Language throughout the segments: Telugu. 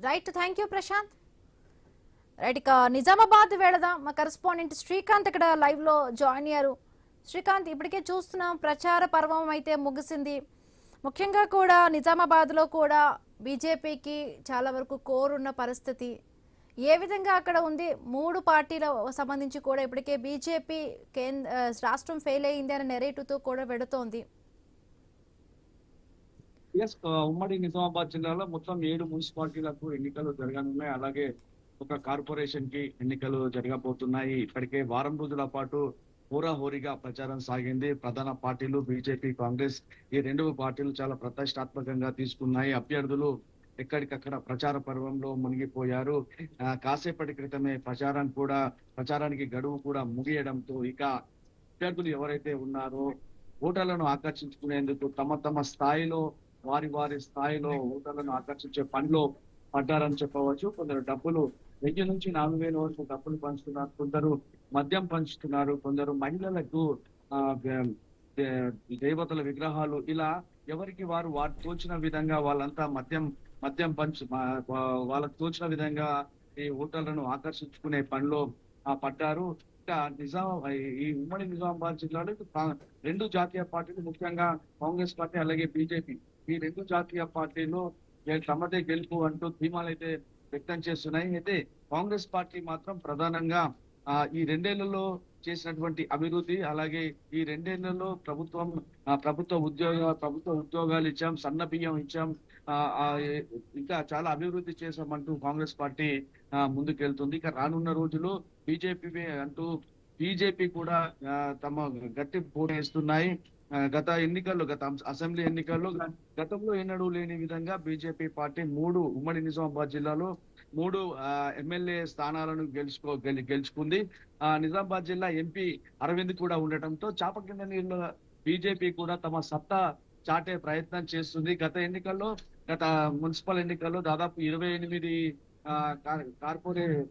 Right, thank you Prashant. Right, ఇక నిజామాబాద్ వెళదాం. మా కరెస్పాండెంట్ శ్రీకాంత్ ఇక్కడ లైవ్ లో జాయిన్ అయ్యారు. శ్రీకాంత్, ఇప్పటికే చూస్తున్నాం ప్రచార పర్వం అయితే ముగిసింది. ముఖ్యంగా కూడా నిజామాబాద్ లో కూడా బీజేపీకి చాలా వరకు కోరున్న పరిస్థితి ఏ విధంగా అక్కడ ఉంది? మూడు పార్టీల సంబంధించి కూడా ఇప్పటికే బీజేపీ రాష్ట్రం ఫెయిల్ అయ్యింది అనే నెరేటివ్ తో కూడా వెడుతోంది. ఉమ్మడి నిజామాబాద్ జిల్లాలో మొత్తం 7 మున్సిపాలిటీలకు ఎన్నికలు జరగనున్నాయి. అలాగే ఒక కార్పొరేషన్ కి ఎన్నికలు జరగబోతున్నాయి. ఇప్పటికే వారం రోజుల పాటు హోరాహోరీగా ప్రచారం సాగింది. ప్రధాన పార్టీలు బీజేపీ, కాంగ్రెస్ ఈ 2 పార్టీలు చాలా ప్రతిష్టాత్మకంగా తీసుకున్నాయి. అభ్యర్థులు ఎక్కడికక్కడ ప్రచార పర్వంలో మునిగిపోయారు. కాసేపటి క్రితమే ప్రచారానికి గడువు కూడా ముగియడంతో ఇక అభ్యర్థులు ఎవరైతే ఉన్నారో ఓటర్లను ఆకర్షించుకునేందుకు తమ స్థాయిలో వారి స్థాయిలో ఓటర్లను ఆకర్షించే పనిలో పడ్డారని చెప్పవచ్చు. కొందరు డబ్బులు 1000 నుంచి 4000 వరకు డబ్బులు పంచుతున్నారు, కొందరు మద్యం పంచుతున్నారు, కొందరు మహిళలకు దేవతల విగ్రహాలు, ఇలా ఎవరికి వారు తోచిన విధంగా వాళ్ళంతా మద్యం వాళ్ళకు తోచిన విధంగా ఈ ఓటర్లను ఆకర్షించుకునే పనిలో పడ్డారు. ఈ ఉమ్మడి నిజామాబాద్ జిల్లాలో 2 జాతీయ పార్టీలు, ముఖ్యంగా కాంగ్రెస్ పార్టీ అలాగే బీజేపీ, ఈ 2 జాతీయ పార్టీలు తమదే గెలుపు అంటూ ధీమాలు అయితే వ్యక్తం చేస్తున్నాయి. అయితే కాంగ్రెస్ పార్టీ మాత్రం ప్రధానంగా ఈ 2 ఏళ్లలో చేసినటువంటి అభివృద్ధి, అలాగే ఈ 2 ఏళ్లలో ప్రభుత్వ ఉద్యోగాలు ఇచ్చాం, సన్న బియ్యం ఇచ్చాం, ఇంకా చాలా అభివృద్ధి చేశామంటూ కాంగ్రెస్ పార్టీ ముందుకెళ్తుంది. ఇక రానున్న రోజులు బీజేపీ కూడా తమ గట్టి పోటేస్తున్నాయి. గత అసెంబ్లీ ఎన్నికల్లో గతంలో ఎన్నడూ లేని విధంగా బీజేపీ పార్టీ ఉమ్మడి నిజామాబాద్ జిల్లాలో 3 ఎమ్మెల్యే స్థానాలను గెలుచుకుంది. నిజామాబాద్ జిల్లా ఎంపీ అరవింద్ కూడా ఉండటంతో చాపకింద నీళ్ళ బీజేపీ కూడా తమ సత్తా చాటే ప్రయత్నం చేస్తుంది. గత మున్సిపల్ ఎన్నికల్లో దాదాపు 28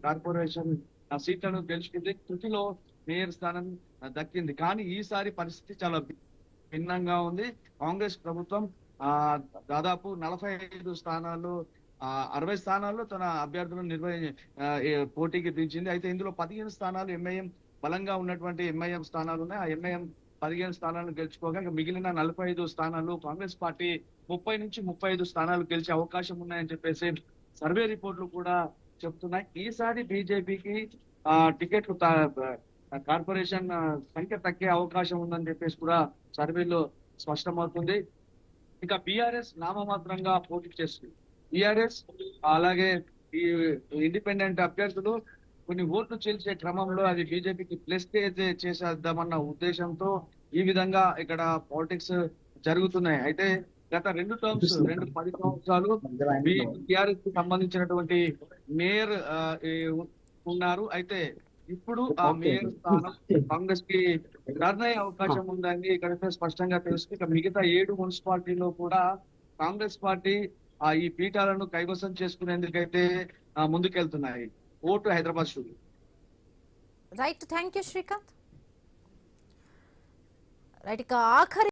కార్పొరేషన్ సీట్లను గెలుచుకుంది. తృటిలో మేయర్ స్థానం దక్కింది. కానీ ఈసారి పరిస్థితి చాలా భిన్నంగా ఉంది. కాంగ్రెస్ ప్రభుత్వం దాదాపు 45 స్థానాలు 60 స్థానాల్లో తన అభ్యర్థులను పోటీకి దించింది. అయితే ఇందులో 15 స్థానాలు ఎంఐఎం బలంగా ఉన్నటువంటి ఎంఐఎం స్థానాలు ఉన్నాయి. ఆ ఎంఐఎం 15 స్థానాలను గెలుచుకోగా మిగిలిన 45 స్థానాలు కాంగ్రెస్ పార్టీ 30 నుంచి 35 స్థానాలు గెలిచే అవకాశం ఉన్నాయని చెప్పేసి సర్వే రిపోర్ట్లు కూడా చెప్తున్నాయి. ఈసారి బీజేపీకి టికెట్లు కార్పొరేషన్ సంఖ్య తగ్గే అవకాశం ఉందని చెప్పేసి కూడా సర్వేలో స్పష్టమవుతుంది. ఇక బీఆర్ఎస్ నామమాత్రంగా పోటీ చేస్తుంది. బీఆర్ఎస్ అలాగే ఈ ఇండిపెండెంట్ అభ్యర్థులు కొన్ని ఓట్లు చీల్చే క్రమంలో అది బీజేపీకి ప్లస్ చేసేద్దామన్న ఉద్దేశంతో ఈ విధంగా ఇక్కడ పాలిటిక్స్ జరుగుతున్నాయి. అయితే గత 2 10 సంవత్సరాలు బీఆర్ఎస్ కి సంబంధించినటువంటి మేయర్ ఉన్నారు. అయితే ఇప్పుడు ఆ మేయర్ స్థానం కాంగ్రెస్ కి టర్న్ అయ్యే అవకాశం ఉందని ఇక్కడ స్పష్టంగా తెలుస్తుంది. ఇక మిగతా 7 మున్సిపాలిటీలో కూడా కాంగ్రెస్ పార్టీ ఈ పీఠాలను కైవసం చేసుకునేందుకైతే ముందుకెళ్తున్నాయి. ఓటు Hyderabad studio. Right, thank you Srikanth. Right, ఇక ఆఖరి